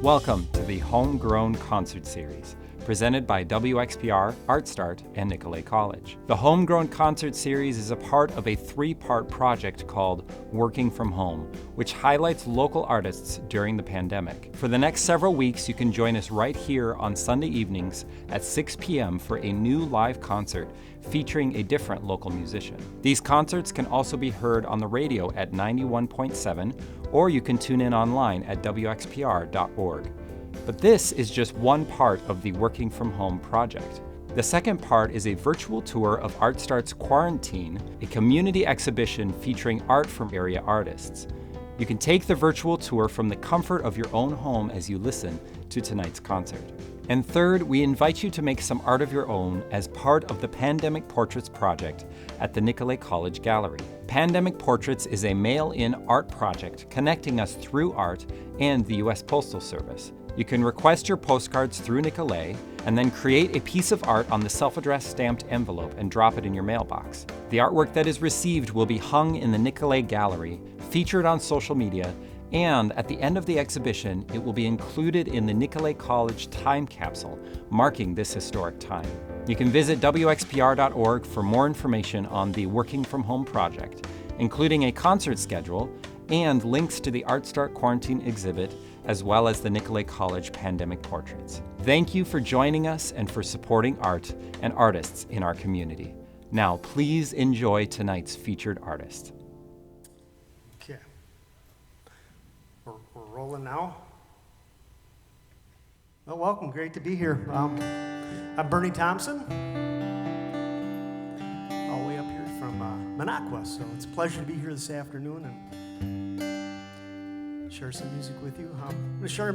Welcome to the Homegrown Concert Series, presented by WXPR, Artstart, and Nicolet College. The Homegrown Concert Series is a part of a three-part project called Working From Home, which highlights local artists during the pandemic. For the next several weeks, you can join us right here on Sunday evenings at 6 p.m. for a new live concert featuring a different local musician. These concerts can also be heard on the radio at 91.7, or you can tune in online at WXPR.org. But this is just one part of the Working From Home project. The second part is a virtual tour of Artstart's Quarantine, a community exhibition featuring art from area artists. You can take the virtual tour from the comfort of your own home as you listen to tonight's concert. And third, we invite you to make some art of your own as part of the Pandemic Portraits project at the Nicolet College Gallery. Pandemic Portraits is a mail-in art project connecting us through art and the U.S. Postal Service. You can request your postcards through Nicolet and then create a piece of art on the self-addressed stamped envelope and drop it in your mailbox. The artwork that is received will be hung in the Nicolet Gallery, featured on social media, and at the end of the exhibition, it will be included in the Nicolet College time capsule, marking this historic time. You can visit WXPR.org for more information on the Working From Home project, including a concert schedule and links to the Artstart Quarantine exhibit, as well as the Nicolet College Pandemic Portraits. Thank you for joining us and for supporting art and artists in our community. Now, please enjoy tonight's featured artist. Okay. We're rolling now. Well, welcome. Great to be here. I'm Bernie Thompson, all the way up here from Minocqua, so it's a pleasure to be here this afternoon and share some music with you. I'm going to share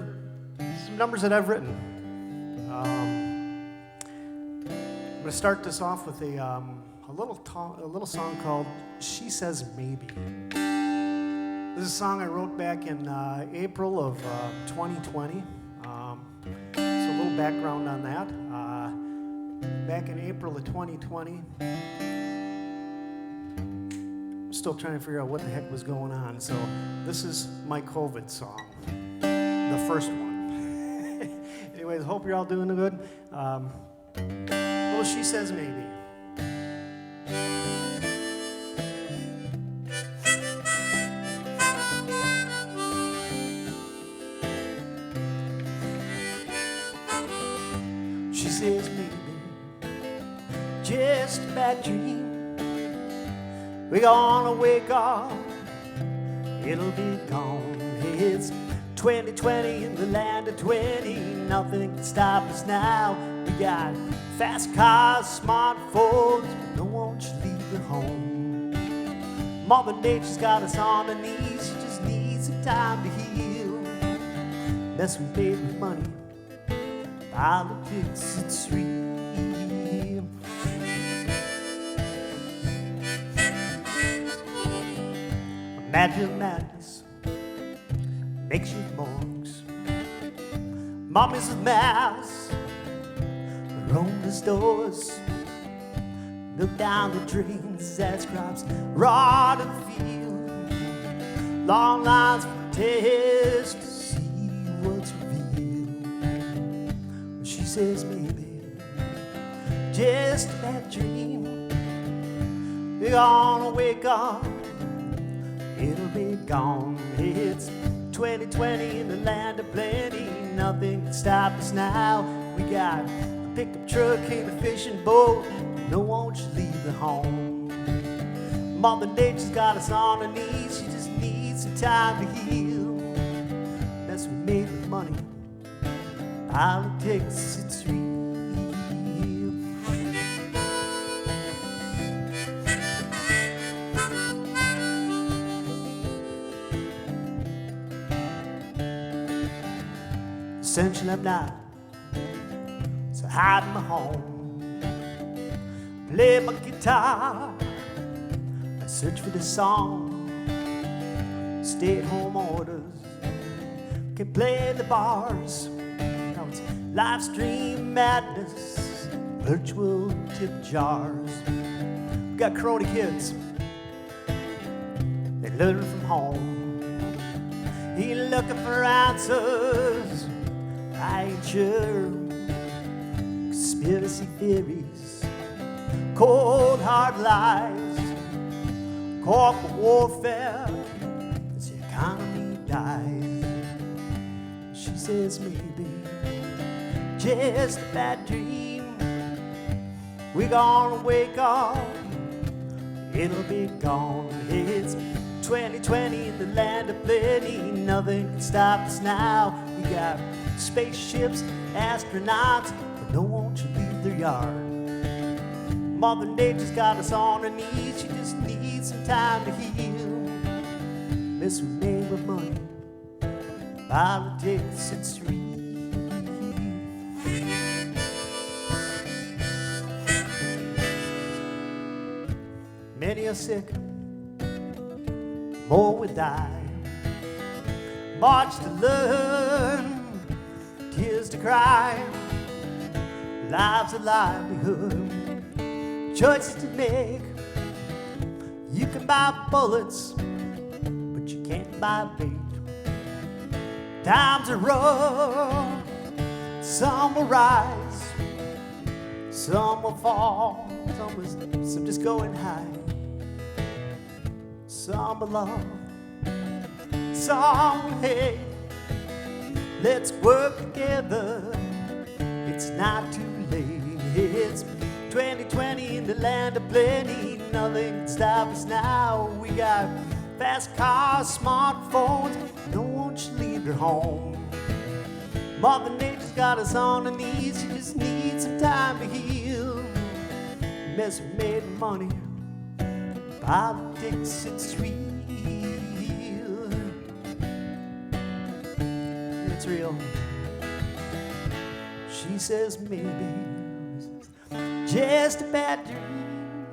some numbers that I've written. I'm going to start this off with a little song called "She Says Maybe." This is a song I wrote back in April of 2020. So a little background on that. Back in April of 2020, I'm still trying to figure out what the heck was going on. So this is my COVID song, the first one. Anyways, hope you're all doing good. Well, She Says Maybe. She says maybe, just a bad dream. We're gonna wake up, it'll be gone. It's 2020 in the land of 20. Nothing can stop us now. We got fast cars, smartphones, but no one should leave the home. Mother Nature's got us on her knees. She just needs some time to heal. Mess we paid with money, politics, it's real. Imagine madness makes you monks. Mommies with masks roam the stores, look down the drains as crops rot in the field. Long lines for tests to see what's revealed. She says maybe, just a bad dream. We're gonna wake up, it'll be gone. It's 2020 in the land of plenty. Nothing can stop us now. We got a pickup truck and a fishing boat. No one should leave the home. Mother Nature's got us on her knees. She just needs some time to heal. That's what made with money. Politics, it's real. Essentially I'm not, so hide in my home. Play my guitar, I search for the song. Stay-at-home orders, can play the bars. Now it's live stream madness, virtual tip jars. We got crony kids, they learn from home. He looking for answers, I ain't sure. Conspiracy theories, cold hard lies, corporate warfare as the economy dies. She says maybe just a bad dream. We're gonna wake up, it'll be gone. It's 2020 in the land of plenty. Nothing can stop us now. We got spaceships, astronauts, but no one should leave their yard. Mother Nature's got us on her knees. She just needs some time to heal. Mess with me with money, politics, and street. Many are sick, more will die. March to learn, tears to cry, lives a livelihood, choices to make. You can buy bullets, but you can't buy bait. Times are rough, some will rise, some will fall, some just going high. Some will love, some will hate. Let's work together, it's not too late. It's 2020 in the land of plenty. Nothing can stop us now. We got fast cars, smartphones, no one should leave their home. Mother Nature's got us on her knees. She just needs some time to heal. Mess with made money, politics, it's real. It's real. She says maybe just a bad dream.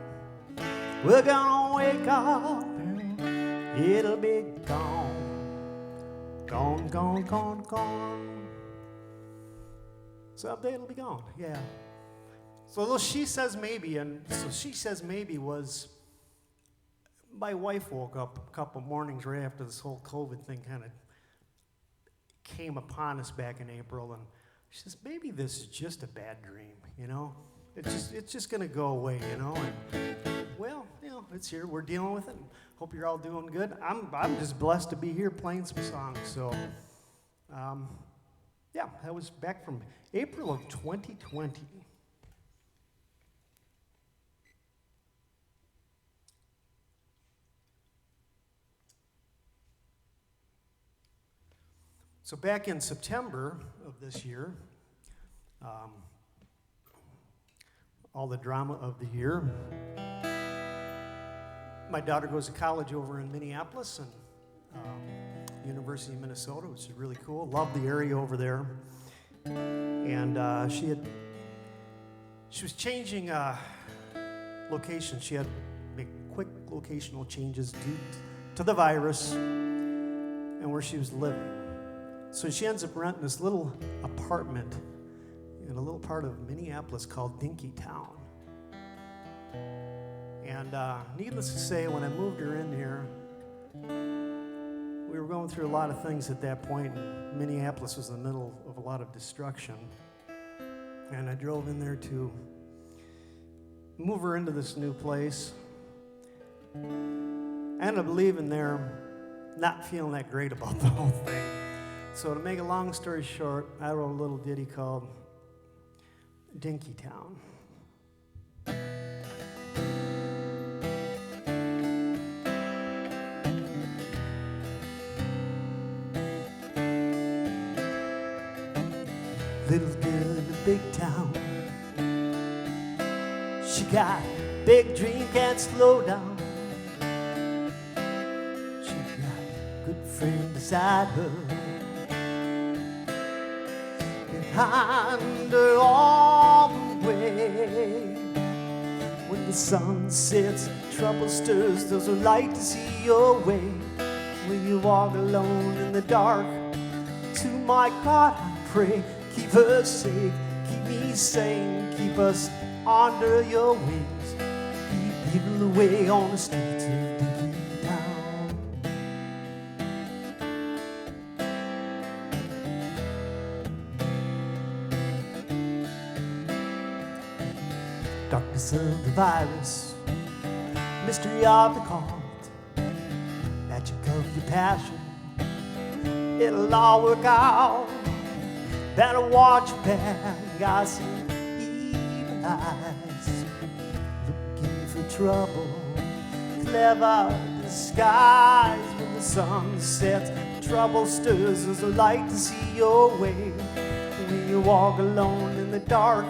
We're gonna wake up, it'll be gone. Gone, gone, gone, gone. Someday it'll be gone, yeah. So she says maybe, and so she says maybe was, my wife woke up a couple mornings right after this whole COVID thing kind of came upon us back in April, and she says, maybe this is just a bad dream, you know? It's just gonna go away, you know? And well, you know, it's here, we're dealing with it. Hope you're all doing good. I'm just blessed to be here playing some songs, so yeah, that was back from April of 2020. So back in September of this year, all the drama of the year, my daughter goes to college over in Minneapolis and University of Minnesota, which is really cool. Love the area over there. And she was changing location. She had to make quick locational changes due to the virus and where she was living. So she ends up renting this little apartment in a little part of Minneapolis called Dinkytown. And needless to say, when I moved her in here, we were going through a lot of things at that point. And Minneapolis was in the middle of a lot of destruction. And I drove in there to move her into this new place. I ended up leaving there not feeling that great about the whole thing. So to make a long story short, I wrote a little ditty called Dinkytown. Little girl in a big town, she got big dream, can't slow down. She got a good friend beside her, behind her all the way. When the sun sets, trouble stirs, there's a light to see your way. When you walk alone in the dark, to my God I pray. Keep us safe, keep me sane, keep us under your wings. Keep evil away on the streets of Dinkytown. Secrets of the virus, mystery of the cult, magic of your passion. It'll all work out. Better watch your back. I see evil eyes looking for trouble. Clever disguise when the sun sets. Trouble stirs. There's a light to see your way. When you walk alone in the dark,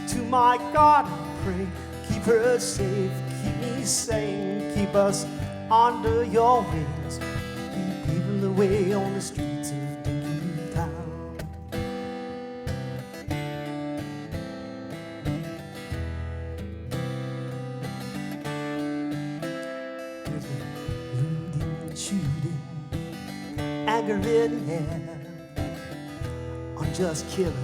to my God I pray. Keep her safe, keep me sane, keep us under your wings. Keep evil away on the streets of Dinky Town. There's a looting, shooting, aggravated hair, unjust killing,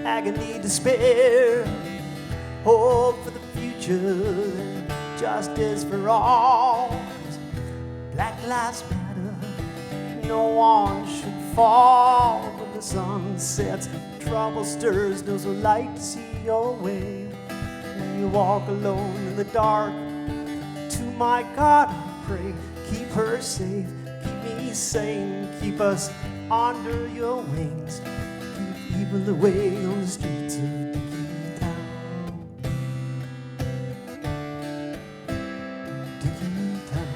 agony, despair, hope for the future, and justice for all. Black lives matter, no one should fall. When the sun sets, trouble stirs, there's a light to see your way. When you walk alone in the dark, to my God I pray. Keep her safe, keep me sane, keep us under your wings. Evil away on the streets of Dinky Town. Dinky Town.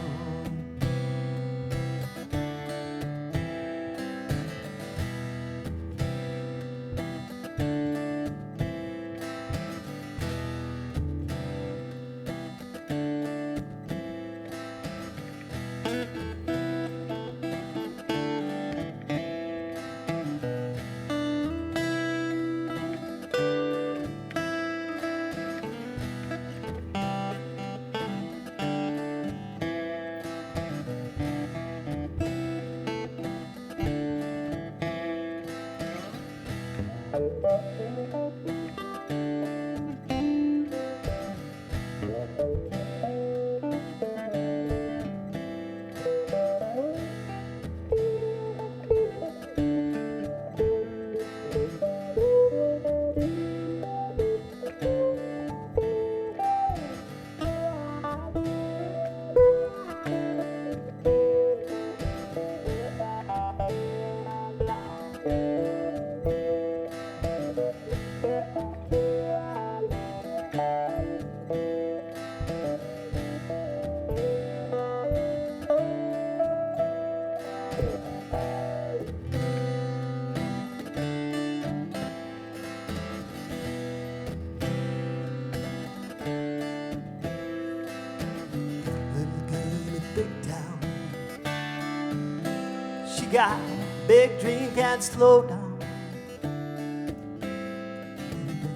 Got a big dream, can't slow down.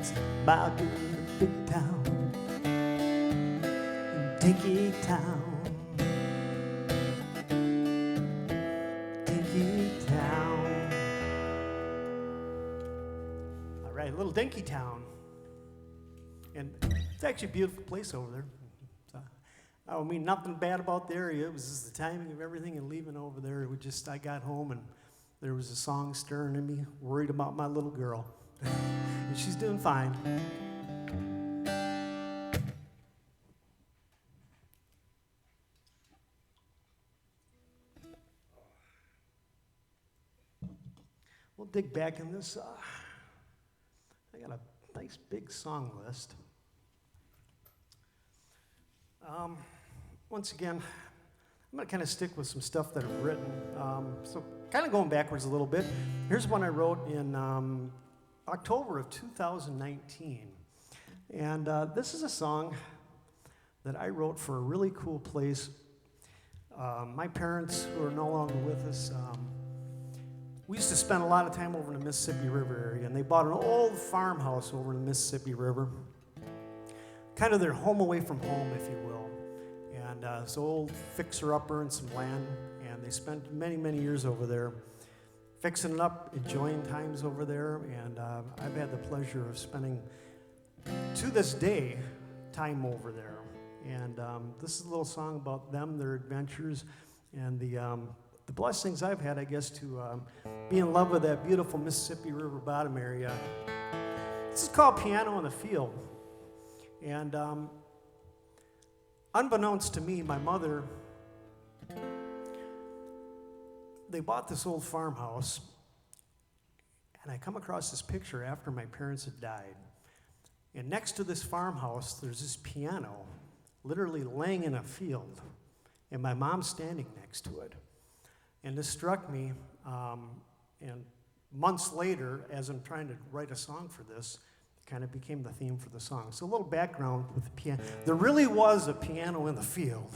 It's about to be a big town, Dinky Town, Dinky Town. All right, a little Dinky Town, and it's actually a beautiful place over there. I don't mean nothing bad about the area. It was just the timing of everything and leaving over there. It was just, I got home and there was a song stirring in me, worried about my little girl. And she's doing fine. We'll dig back in this. I got a nice big song list. Once again, I'm going to kind of stick with some stuff that I've written. So kind of going backwards a little bit. Here's one I wrote in October of 2019. And this is a song that I wrote for a really cool place. My parents, who are no longer with us, we used to spend a lot of time over in the Mississippi River area, and they bought an old farmhouse over in the Mississippi River. Kind of their home away from home, if you will. And it's an old fixer-upper and some land, and they spent many, many years over there fixing it up, enjoying times over there, and I've had the pleasure of spending, to this day, time over there. And this is a little song about them, their adventures, and the blessings I've had, I guess, to be in love with that beautiful Mississippi River bottom area. This is called Piano in the Field. And unbeknownst to me, my mother, they bought this old farmhouse, and I come across this picture after my parents had died. And next to this farmhouse, there's this piano, literally laying in a field, and my mom's standing next to it. And this struck me, and months later, as I'm trying to write a song for this, it kind of became the theme for the song. So a little background with the piano. There really was a piano in the field.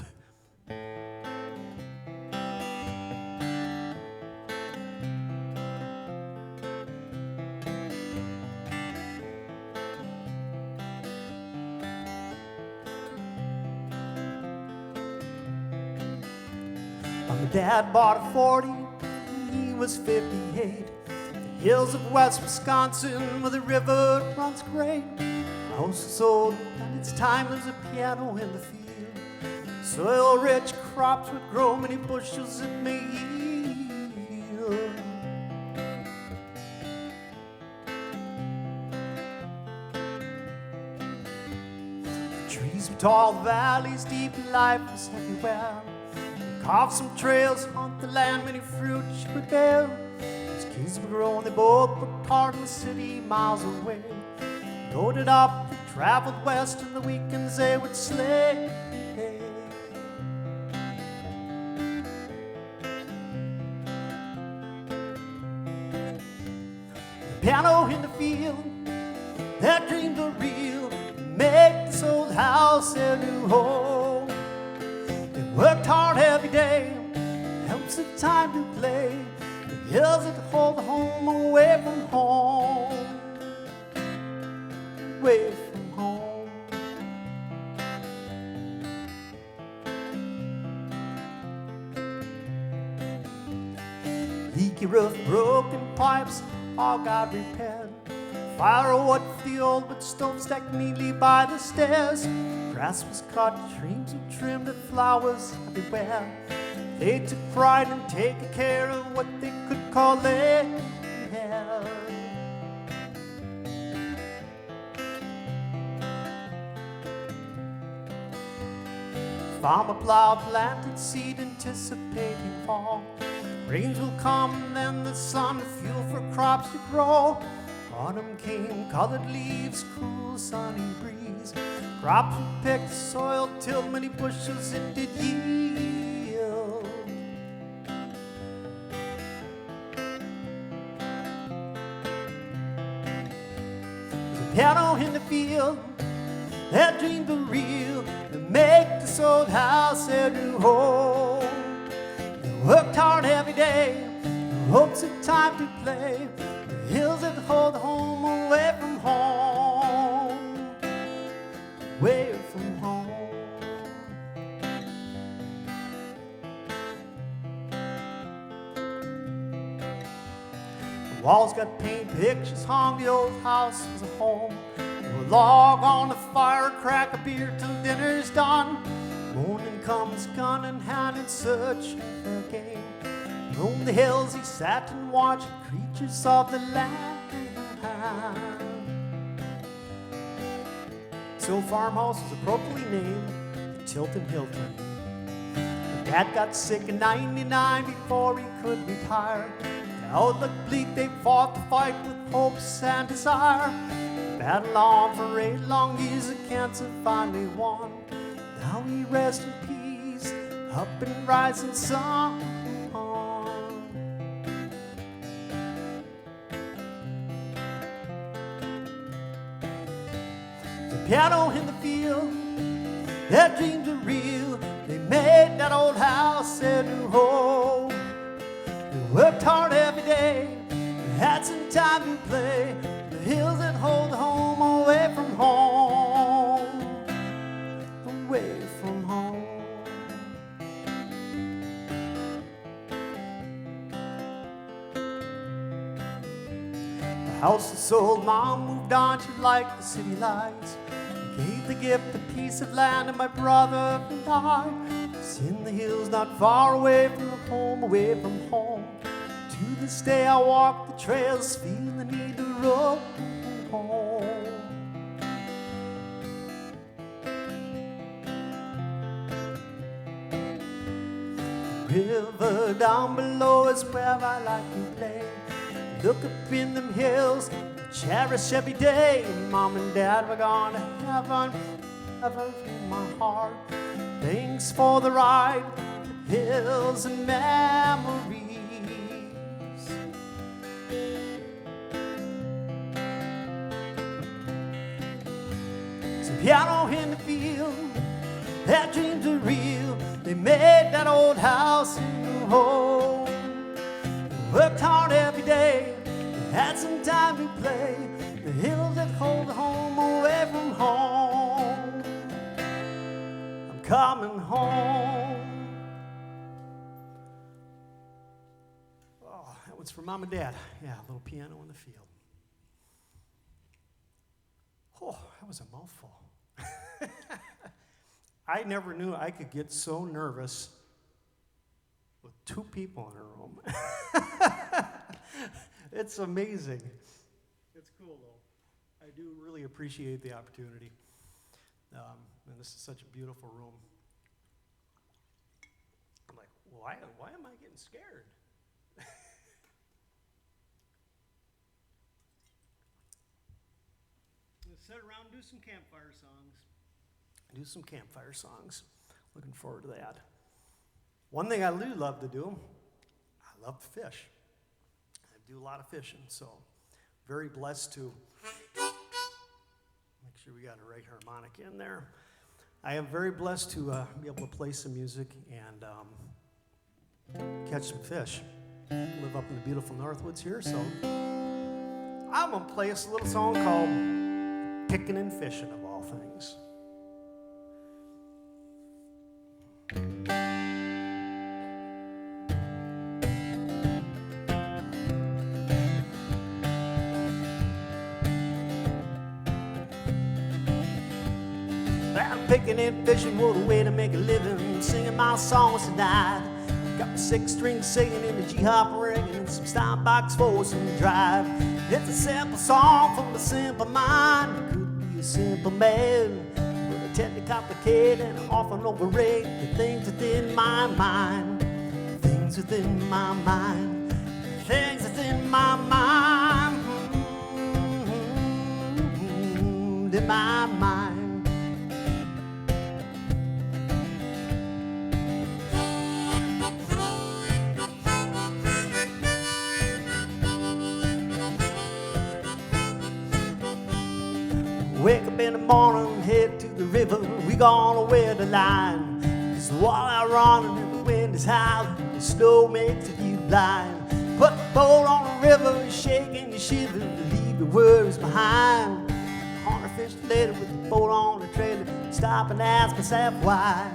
My dad bought a 40, he was 58. The hills of West Wisconsin where the river runs great. The house is old and it's time there's a piano in the field. Soil-rich crops would grow many bushels it may yield. The trees were tall, valleys deep, life was everywhere. Carve some trails, hunt the land, many fruit she would bear. As kids were growing, they both worked hard in the city, miles away. Loaded up, they traveled west, and the weekends they would slay. The piano in the field, their dreams were real. Make this old house their new home. Worked hard every day, helps the time to play. The hills that hold the home away from home, away from home. Leaky roof, broken pipes, all got repaired. Firewood for the old wood stove stacked neatly by the stairs. Grass was cut, trees were trimmed, and flowers everywhere. They took pride in taking care of what they could call their hair. Farmer plowed, planted seed, anticipating fall. Rains will come, and then the sun, fuel for crops to grow. Autumn came, colored leaves, cool, sunny breeze. Crops were picked, soil tilled, many bushels it did yield. There's a piano in the field, their dreams were real. They make this old house their new home. They worked hard every day, in hopes of time to play. The hills that hold home away from home, away from home. The walls got paint, pictures hung, the old house was a home. A log on the fire, crack a beer till dinner's done. Morning comes gun in hand in search for a game. On the hills he sat and watched creatures of the land. This old farmhouse was appropriately named the Tilton Hilton. My dad got sick in '99 before he could retire. The outlook bleak, they fought the fight with hopes and desire. Battled on for 8 long years, the cancer finally won. Now he rests in peace, up and rising sun. Piano in the field, their dreams are real. They made that old house their new home. They worked hard every day, they had some time to play. The hills that hold home away from home, away from home. The house is sold, Mom moved on, she liked the city lights. Gave the gift a piece of land to my brother and I. It's in the hills not far away from home, away from home. To this day I walk the trails, feel the need to roll home. river down below is where I like to play. Look up in them hills, cherish every day. Mom and Dad, we're gonna have fun in my heart. Thanks for the ride, the hills and memories. Some piano in the field, their dreams are real. They made that old house into a home. Worked hard every day, they had some time to play. The hills that hold home away from home. I'm coming home. Oh, that one's for Mom and Dad. Yeah, a little piano in the field. Oh, that was a mouthful. I never knew I could get so nervous with two people in a room. It's amazing. It's cool, though. I do really appreciate the opportunity. And this is such a beautiful room. I'm like, why am I getting scared? Let's sit around and do some campfire songs. Looking forward to that. One thing I do love to do, I love to fish. I do a lot of fishing, so very blessed to make sure we got a right harmonica in there. I am very blessed to be able to play some music and catch some fish. Live up in the beautiful Northwoods here, so I'm going to play us a little song called Picking and Fishing, of all things. Picking and fishing, what a way to make a living. Singing my songs tonight. Got my 6-string singing in the G-hop ringing and some Steinbach's force and drive. It's a simple song from a simple mind. It could be a simple man, but I tend to complicate and often overrate the things within my mind. Things within my mind. Things within my mind. In my mind. Wake up in the morning, head to the river, we gonna wear the line. Cause the water running and the wind is howling, the snow makes you blind. Put the boat on the river, you shake and you shiver, leave your worries behind. On a fish later with the boat on the trailer, stop and ask myself why.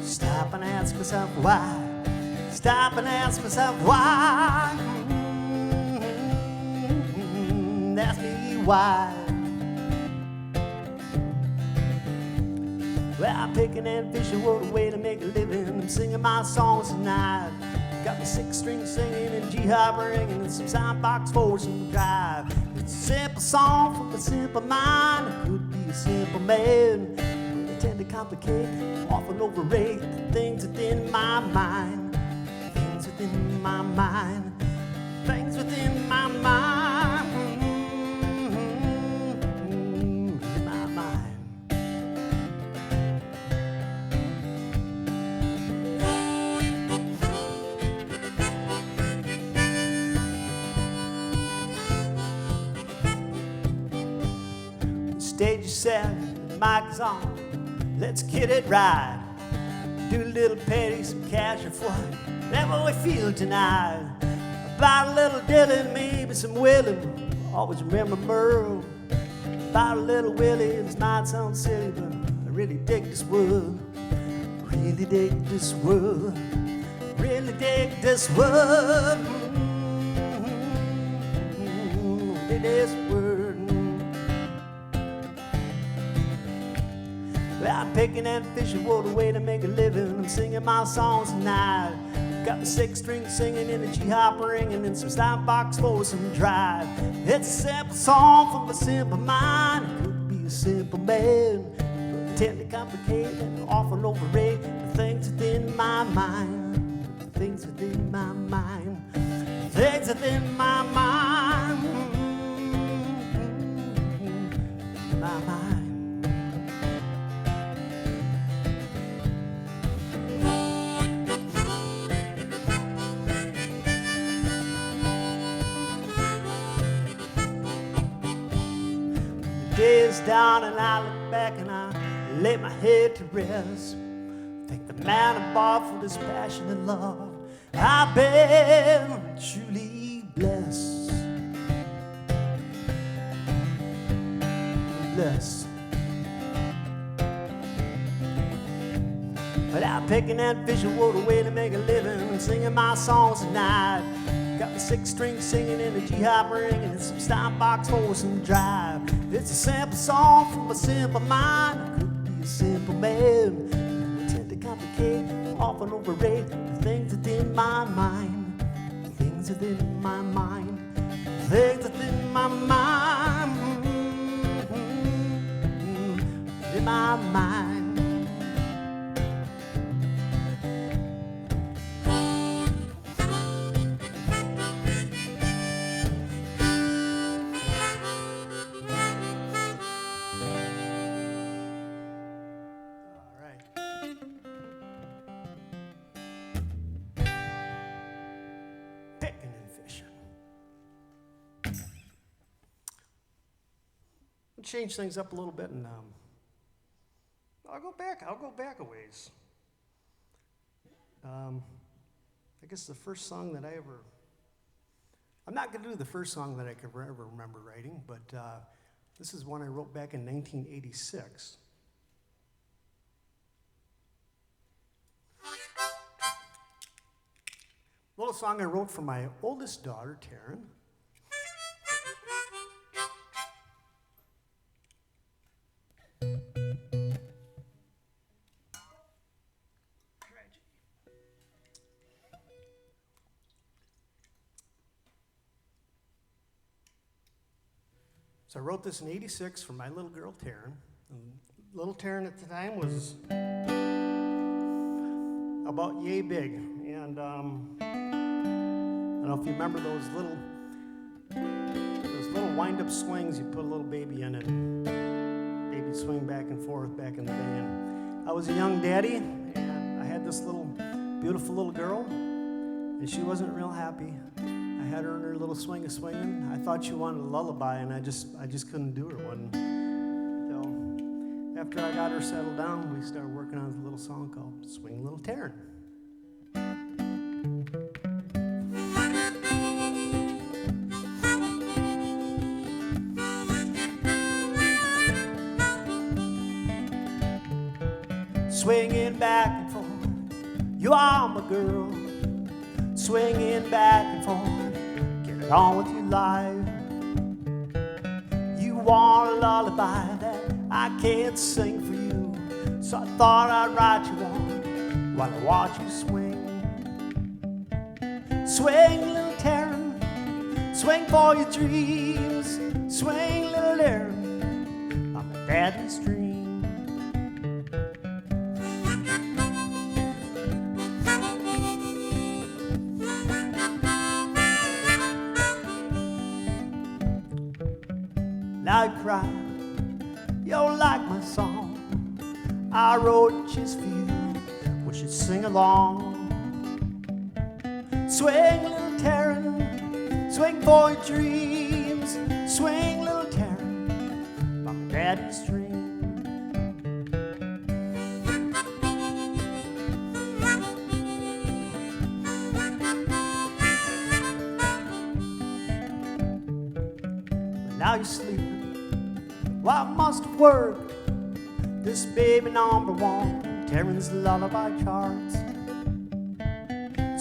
Stop and ask myself why. Stop and ask myself why. Ask me why. Well, I'm picking and fishing, what a way to make a living. I'm singing my songs tonight. Got my 6-string singing and G-hop ringing and some Steinbach's force and drive. It's a simple song from a simple mind. It could be a simple man, but I tend to complicate, often overrate the things within my mind. Things within my mind. Things within my mind. Stage is set, the mic is on, let's get it right. Do a little petty, some cash or fun, that's what we feel tonight. About a little Dylan, maybe some Willie, always remember Merle. About a little Willie, this might sound silly, but I really dig this world. Really dig this world. Really dig this world. Dig this world. I'm picking and fishing, what a way to make a living. I'm singing my songs tonight. Got the 6-string singing in the G-hop ringing and some Steinbach's force and drive. It's a simple song from a simple mind. It could be a simple man, but I tend to complicate and often overrate the things within my mind. The things within my mind, things within my mind, my mind. The day is down and I look back and I lay my head to rest. Thank the man above for this passion and love. I've been truly blessed. Blessed. But I'm picking that visual way to make a living, singing my songs at night. Got the 6-string singing and the G-hop ringing and some Steinbox horse and drive. It's a simple song from a simple mind. I could be a simple man. I tend to complicate, often overrate the things within my mind. The things within my mind. The things within my mind. In my mind. Change things up a little bit, and I'll go back a ways. I guess the first song that I'm not going to do the first song that I could ever remember writing, but this is one I wrote back in 1986. A little song I wrote for my oldest daughter, Taryn. So I wrote this in '86 for my little girl, Taryn. And little Taryn at the time was about yay big. And I don't know if you remember those little wind-up swings you put a little baby in, and baby swing back and forth back in the day. And I was a young daddy, and I had this beautiful little girl, and she wasn't real happy. I had her in her little swing of swinging. I thought she wanted a lullaby, and I just couldn't do her one. So after I got her settled down, we started working on a little song called Swing Little Taryn. Swinging back and forth, you are my girl. Swinging back and forth, get it on with your life. You want a lullaby that I can't sing for you, so I thought I'd write you one while I watch you swing. Swing, little Taryn, swing for your dreams. Swing, little Taryn, on my daddy's dream. Now you cry, you don't like my song. I wrote it just for you, we should sing along. Swing, little Taryn, swing for your dreams. Swing, little Taryn, by my daddy's dream. But now you're sleeping. Well, I must have worked this baby number one, Taryn's lullaby charts.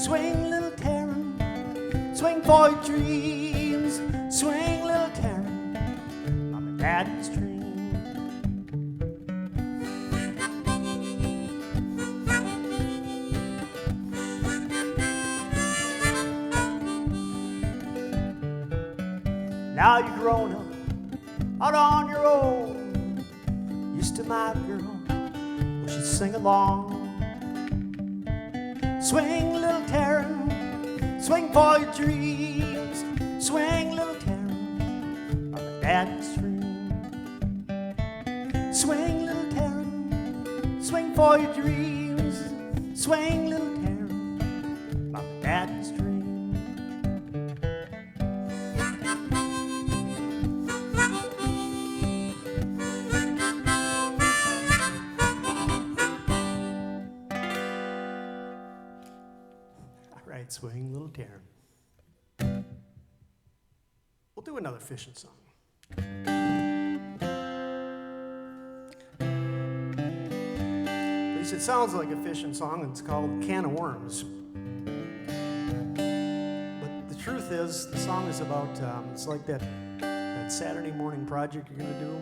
Swing, little Taryn, swing for your dreams. Swing, little Taryn, on my daddy's dream. Now you're grown up, out on your own. Used to my girl, well, she'd sing along. Swing, little Taryn, Swing for your dreams, swing, little Taryn, by the daddy stream. Swing, little Taryn, swing for your dreams, swing, little Taryn, by the daddy stream. Swing, little Taryn. We'll do another fishing song. At least it sounds like a fishing song. It's called Can of Worms. But the truth is, the song is about, it's like that Saturday morning project you're going to do.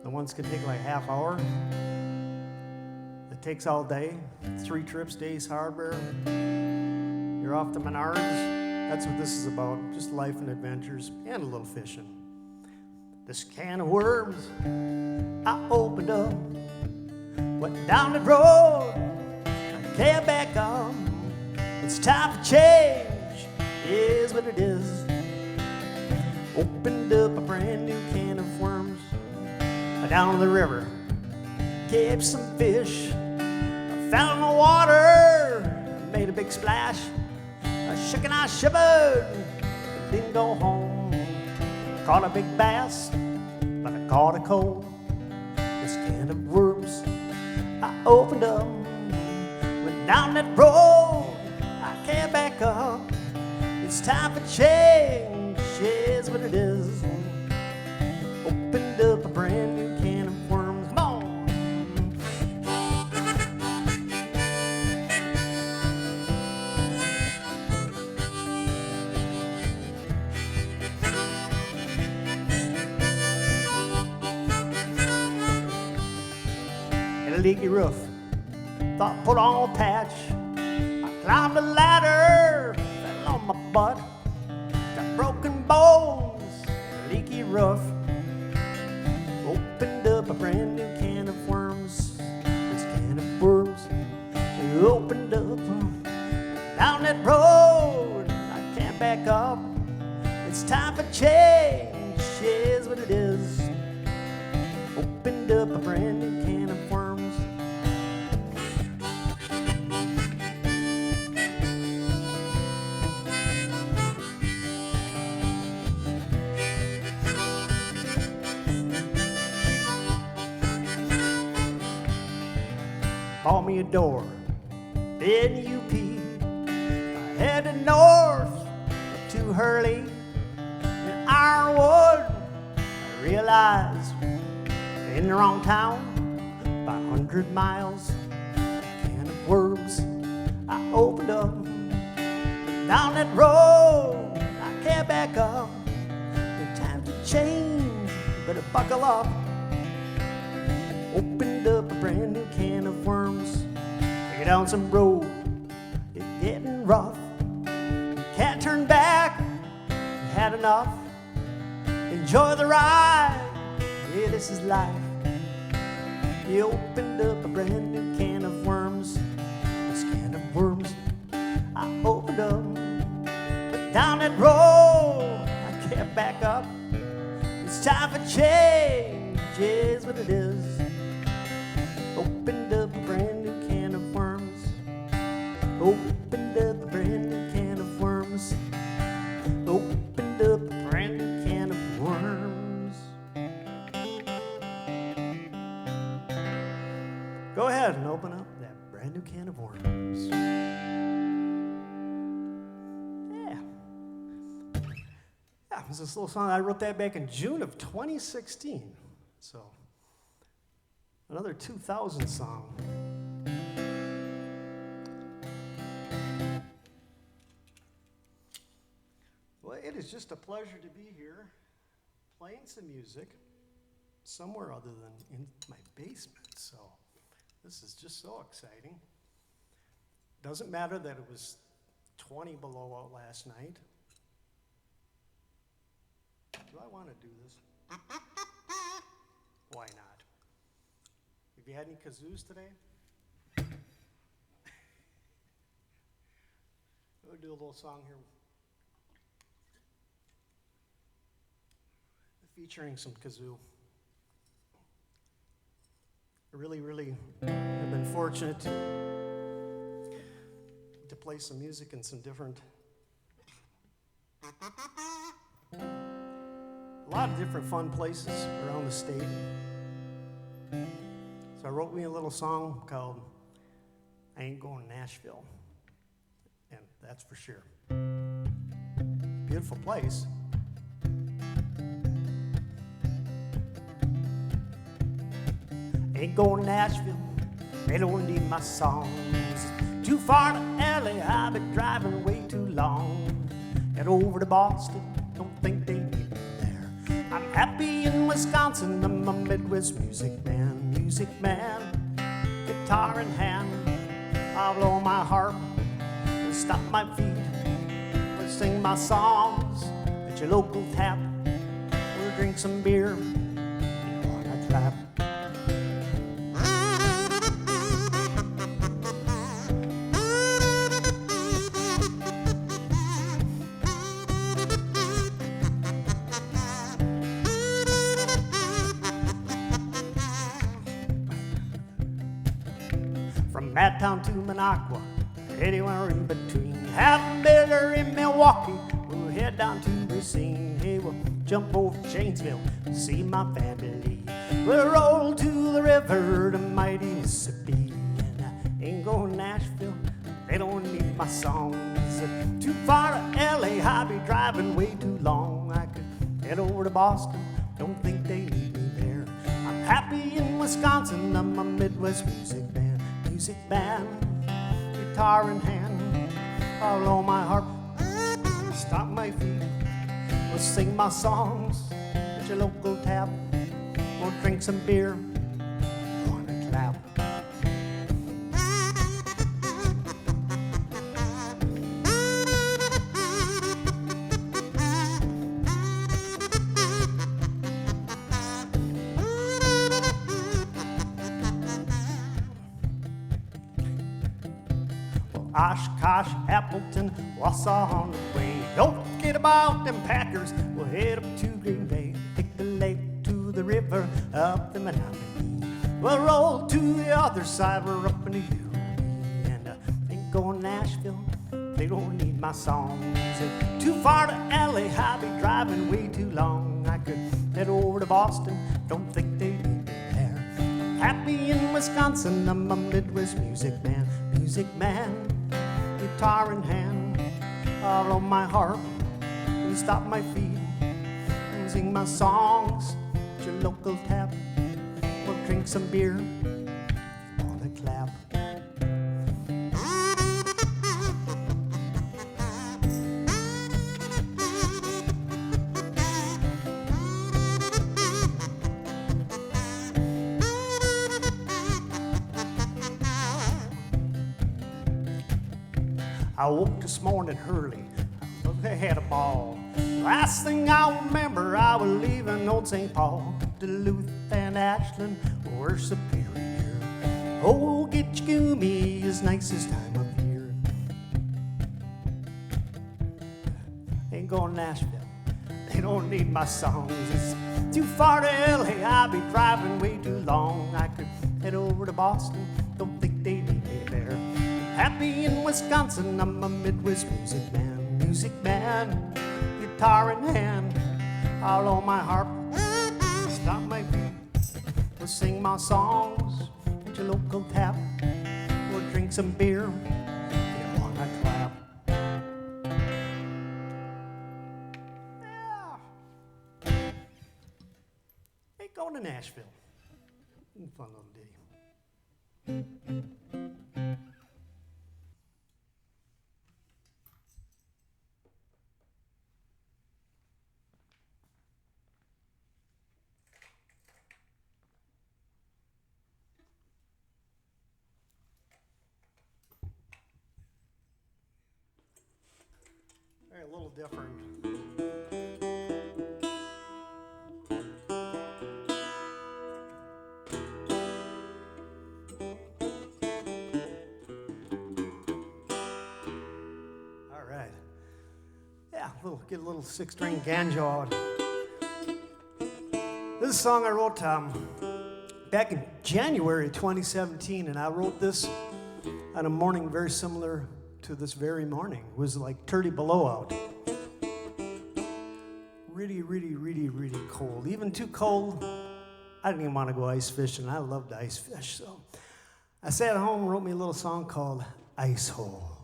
The ones can take like half hour. It takes all day. 3 trips to Ace Hardware. You're off to Menards. That's what this is about. Just life and adventures and a little fishing. This can of worms I opened up, went down the road, I came back up. It's time for change, is what it is. Opened up a brand new can of worms down the river, kept some fish. I fell in the water, made a big splash. I shook and I shivered, didn't go home. Caught a big bass, but I caught a cold. This can of worms I opened up, went down that road, I came back up. It's time for change, is what it is. Opened up a brand new can of worms. Come on! Leaky roof, thought put on a patch. I climbed a ladder, fell on my butt, got broken bones, leaky roof. Opened up a brand new can of worms. This can of worms opened up down that road. I can't back up. It's time for change, is what it is. Opened up a brand new can of worms. Bought me a door in UP. I headed north to Hurley and Ironwood. I realized in the wrong town by 100 miles. A can of worms I opened up. Down that road I can't back up. The time to change, you better buckle up. Opened up a brand new can of worms. Take it down some road, it's getting rough. Can't turn back, had enough. Enjoy the ride, yeah, this is life. He opened up a brand new can of worms. This can of worms I opened up. But down that road I can't back up. It's time for change, is what it is. Opened up a brand new can of worms. Opened up a brand new can of worms. Opened up a brand new can of worms. Go ahead and open up that brand new can of worms. Yeah, it was this little song. I wrote that back in June of 2016. So, another 2000 song. Well, it is just a pleasure to be here playing some music somewhere other than in my basement. So this is just so exciting. Doesn't matter that it was 20 below out last night. Do I want to do this? Why not? Have you had any kazoos today? We'll do a little song here featuring some kazoo. I really have been fortunate to play some music in some different, a lot of different fun places around the state. So I wrote me a little song called I Ain't Going to Nashville, and that's for sure. Beautiful place. Ain't going to Nashville, they don't need my songs. Too far to LA, I've been driving way too long. Head over to Boston, don't think they need me there. I'm happy in Wisconsin, I'm a Midwest music man, guitar in hand. I'll blow my harp and stop my feet. We'll sing my songs at your local tap. We'll drink some beer on a trap. From Madtown to Minocqua, anywhere in between. Half Miller in Milwaukee, we'll head down to Racine. Hey, we'll jump over Janesville, see my family. We'll roll to the river, the mighty Mississippi. And I ain't going to Nashville, they don't need my songs. Too far to LA, I'll be driving way too long. I could head over to Boston, don't think they need me there. I'm happy in Wisconsin, I'm a Midwest music band, guitar in hand. I'll blow my harp, stop my feet. We'll sing my songs at your local tap. We'll drink some beer on a clap. Oshkosh, Appleton, Wausau on the way. Don't forget about them Packers. We'll head up to Green Bay, take the lake to the river, up the Menominee. We'll roll to the other side, we're up in the U. And ain't going to Nashville, they don't need my songs. And too far to LA, I'll be driving way too long. I could head over to Boston, don't think they need me there. I'm happy in Wisconsin, I'm a Midwest music man, guitar in hand. I'll blow my harp and stop my feet and sing my songs at your local tap. We'll drink some beer on a clap. I woke this morning early, I had a ball. Last thing I remember, I was leaving old St. Paul. Duluth and Ashland were superior. Oh, get your goomy is nicest time of year. Ain't going to Nashville, they don't need my songs. It's too far to LA, I'll be driving way too long. I could head over to Boston, don't think they need me there. Happy in Wisconsin, I'm a Midwest music man, guitar in hand. I'll blow my harp, stop my feet. We'll sing my songs at your local tap. We'll drink some beer, get on a clap. Yeah. Ain't going to Nashville. Fun little ditty. A little different. All get a little six-string banjo out. This is a song I wrote back in January 2017, and I wrote this on a morning very similar to this very morning. It was like 30 below out. Really, really, really, really cold. Even too cold, I didn't even want to go ice fishing. I loved ice fish, so I sat at home and wrote me a little song called Ice Hole.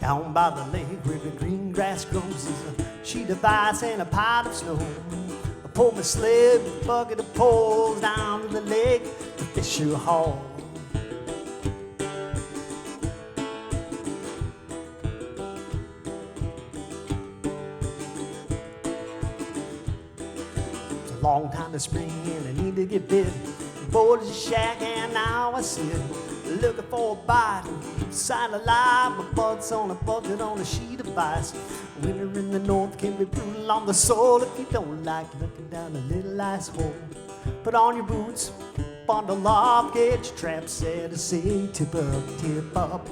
Down by the lake where the green grass grows is a sheet of ice and a pile of snow. I pulled my sled with a bucket of poles down to the lake to fish a haul. It's a long time to spring and I need to get bit. The board is a shack and now I sit looking for a bite. Side of life, my butt's on a bucket on a sheet of ice. Winter in the north can be brutal on the soul if you don't like looking down a little ice hole. Put on your boots, bundle up, get your traps set to sea. Tip up, tip up,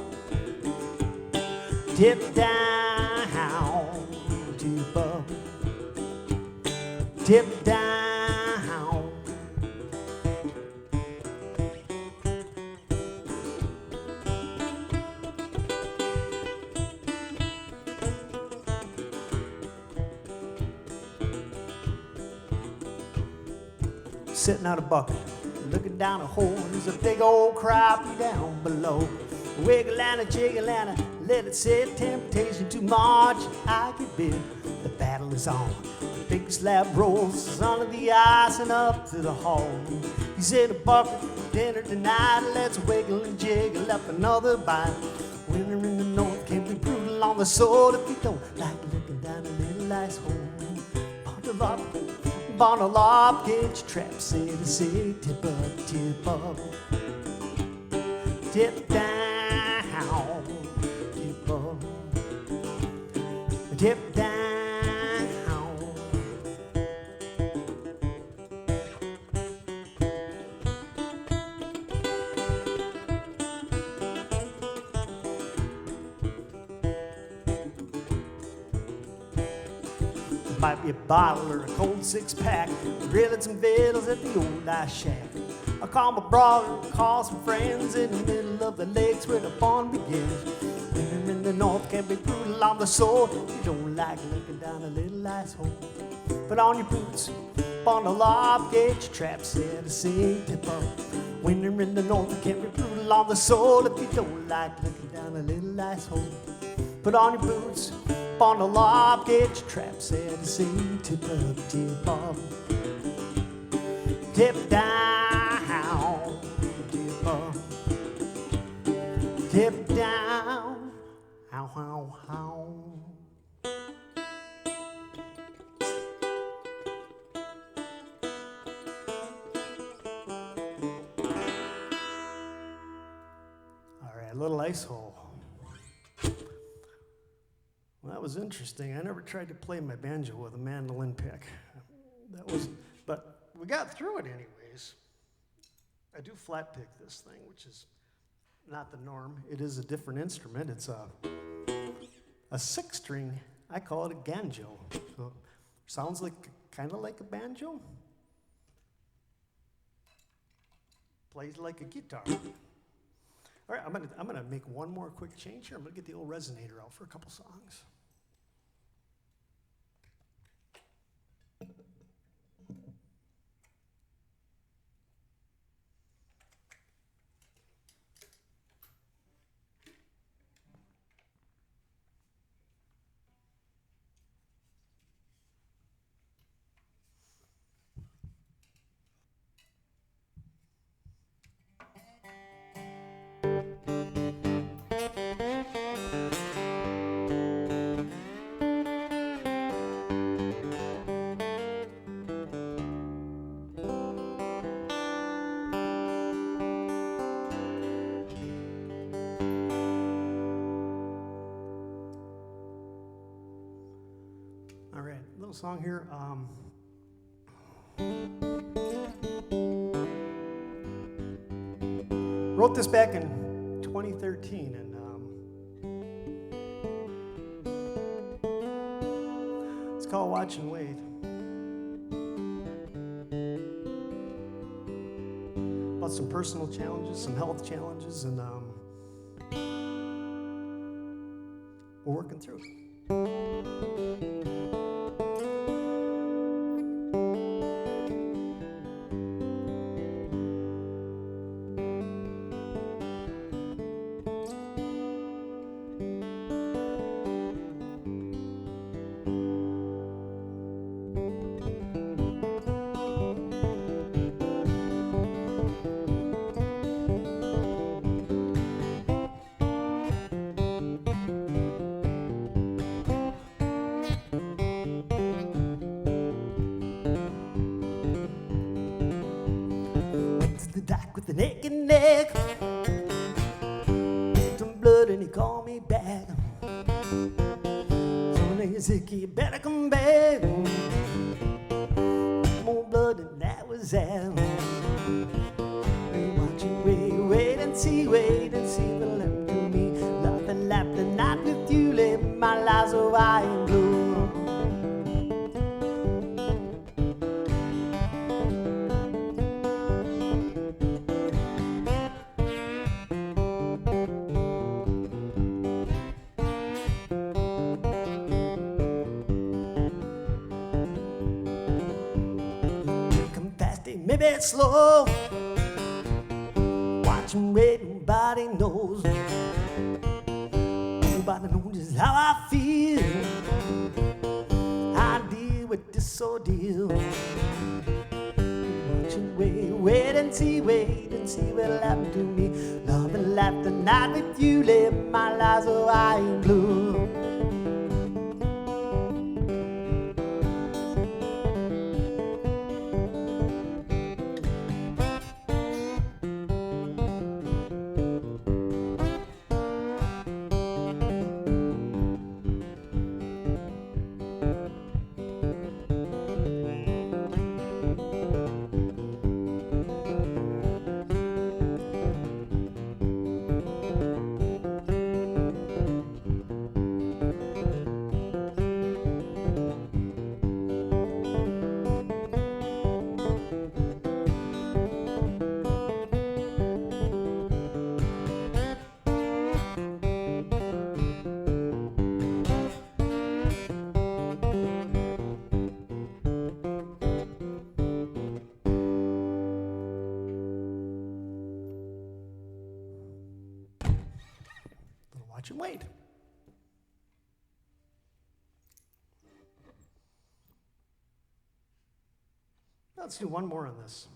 tip down, tip up, tip down. Sitting out a bucket, looking down a hole, and there's a big old crappie down below. Wiggle and a jiggle and a let it sit, temptation too much, I get bit. The battle is on, the big slab rolls under the ice and up to the hall. He's in a bucket for dinner tonight, let's wiggle and jiggle up another bite. Winter in the north can be brutal on the soul if you don't like looking down a little ice hole. Bundle up, get your traps set to sea. Tip up, tip up, tip down, tip up, tip down. Might be a bottle or a cold six-pack, grilling some victuals at the old ice shack. I call my brother, call some friends in the middle of the lakes where the fun begins. Winter in the north can be brutal on the soul. You don't like looking down a little ice hole. Put on your boots, bundle up, get your traps set to sea. Tip up. Winter in the north can be brutal on the soul if you don't like looking down a little ice hole. Put on your boots, bundle up, get your traps set to sea. Tip up, tip up, tip down, tip up, tip down, how, how, how. All right, a little ice hole. Well, that was interesting. I never tried to play my banjo with a mandolin pick. But we got through it anyways. I do flat pick this thing, which is not the norm. It is a different instrument. It's a six string. I call it a ganjo. So sounds like kind of like a banjo. Plays like a guitar. All right, I'm gonna make one more quick change here. I'm gonna get the old resonator out for a couple songs. Song here. Wrote this back in 2013, and it's called Watch and Wait. About some personal challenges, some health challenges, and we're working through it. With an aching neck, some blood, and he called me back. So he said, you better come back. More blood, and that was that. Watch and wait and see what left to me. Love and laugh the night with you, live my life so high and blue. Maybe it's slow. Watch and wait, nobody knows. Nobody knows just how I feel. I deal with this ordeal. Watch and wait and see what'll happen to me. Love and laugh the night with you, live my life so high and blue. Watch and wait. Let's do one more on this.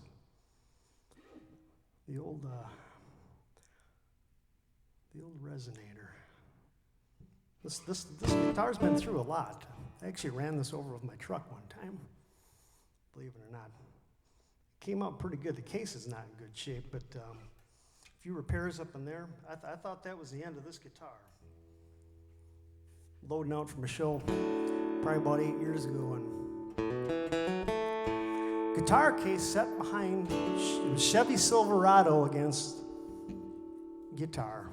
The old resonator. This guitar's been through a lot. I actually ran this over with my truck one time, believe it or not. It came out pretty good. The case is not in good shape, but a few repairs up in there. I thought that was the end of this guitar. Loading out from a show probably about 8 years ago, and guitar case set behind Chevy Silverado against guitar.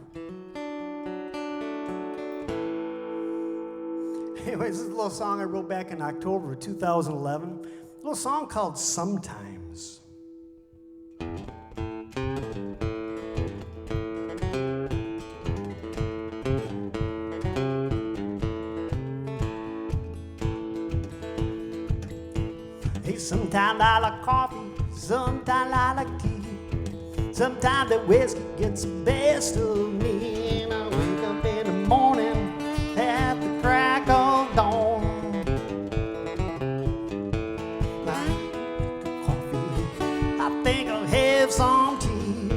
Anyways, this is a little song I wrote back in October of 2011. A little song called Sometimes. Hey, sometimes I like coffee, sometimes I like tea. Sometimes the whiskey gets the best of me, and I wake up in the morning at the crack of dawn. I drink coffee, I think I'll have some tea.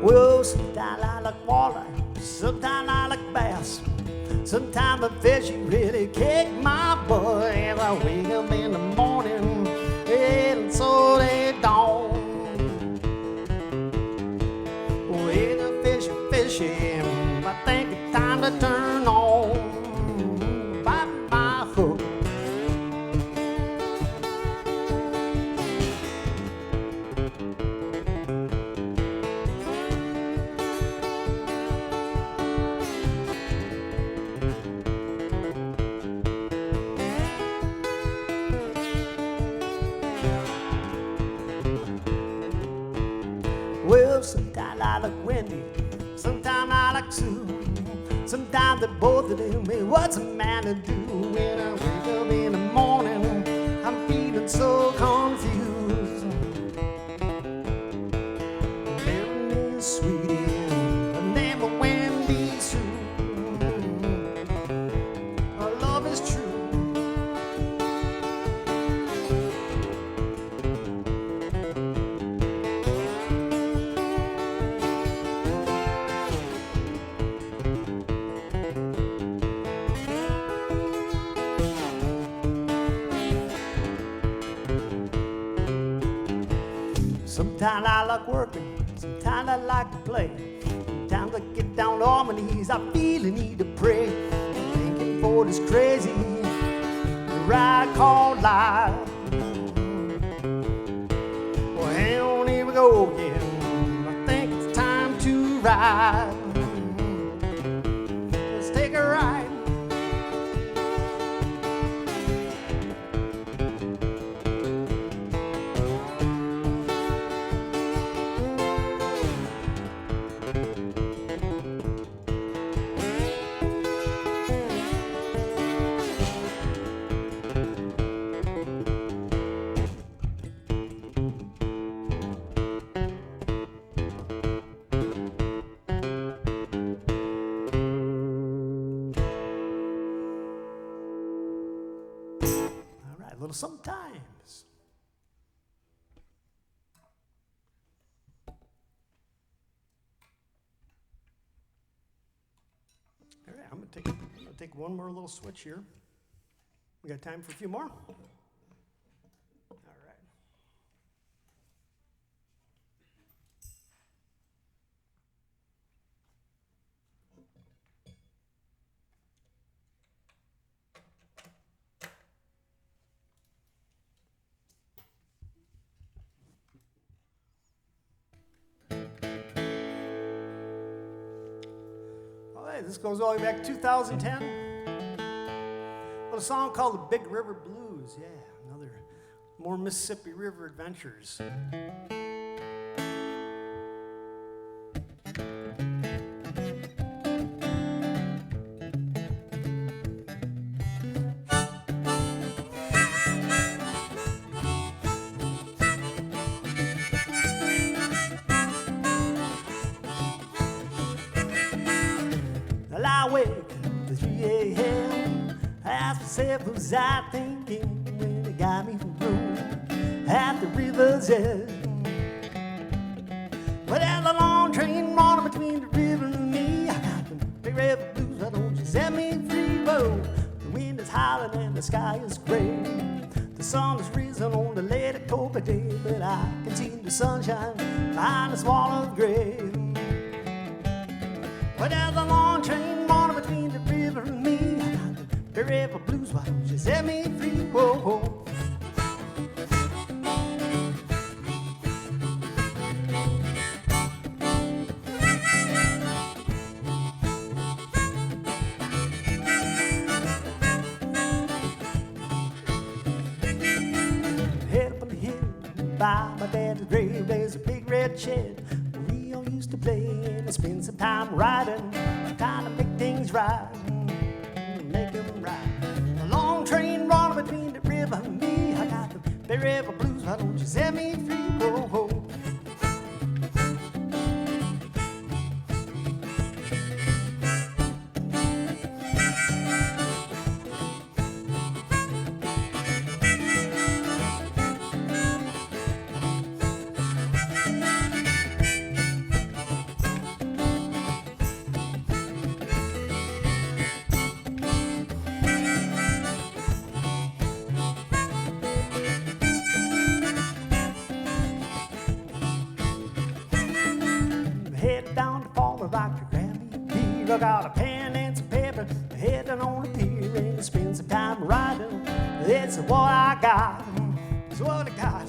Well, sometimes I like water, sometimes I like bass. Sometimes the fish really kick my butt as I wake up in the morning and so they dawn. When the fish are fishing, I think it's time to turn on. Bite my hook. I like Wendy, sometimes I like Sue. Sometimes they're both of them. Hey, what's a man to do when I wake up in the morning? I'm feeling so confused. Living is sweetie, her name of Wendy's true. Our love is true. Sometimes I like working, sometimes I like to play. Sometimes I get down on my knees, I feel the need to pray. Thinking for this crazy ride called life. Well, hang on, here we go again. I think it's time to ride. Let's take a ride. Little sometimes. All right, I'm gonna take one more little switch here. We got time for a few more? All right. This goes all the way back to 2010. With a song called The Big River Blues. Yeah, another more Mississippi River adventures. I wake at 3 a.m. Ask myself, was I thinking when they got me room at the river's edge? Well, there's a long train running between the river and me. I got the big river blues, why don't you set me free? Whoa, the wind is howling and the sky is gray. The sun has risen on the late October day, but I can see the sunshine behind the swallow of gray. Well, there's a long train running between the river and me. I got the river blues, why don't you set me free? Whoa, whoa. Head up on the hill by my daddy's grave, there's a big red shed. We all used to play and spend some time riding, trying to make things right, make them right. The long train running between the river and me. I got the river blues, why don't you set me free? Whoa, whoa. Head down to Palmer Rock to grab me a beer. I got a pen and some paper, heading on the pier and spend some time riding. It's what I got, it's what I got.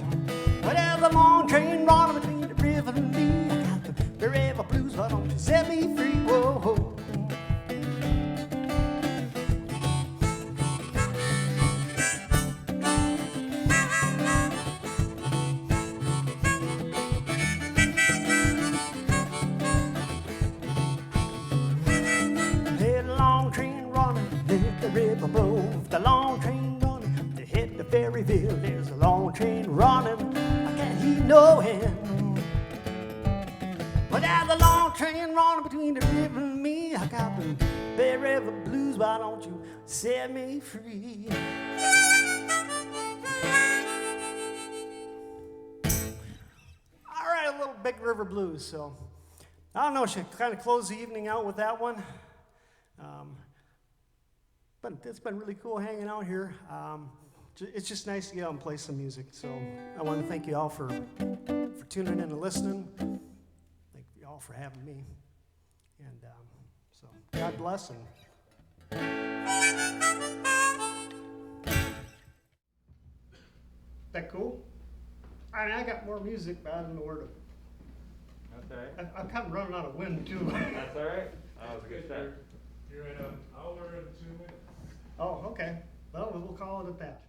Whatever the long train running between the river and me. I got the river blues, why don't you set me free? Whoa, whoa. Red River Blues, why don't you set me free? All right, a little Big River Blues. So I don't know, should kind of close the evening out with that one. But it's been really cool hanging out here. It's just nice to get out and play some music. So I want to thank you all for tuning in and listening. Thank you all for having me. And so God bless. That cool? I mean, I got more music, but I don't know where to. That's all right. I'm kind of running out of wind too. That's all right. That was a good start. You're at an hour and 2 minutes. Oh, okay. Well, we'll call it at that.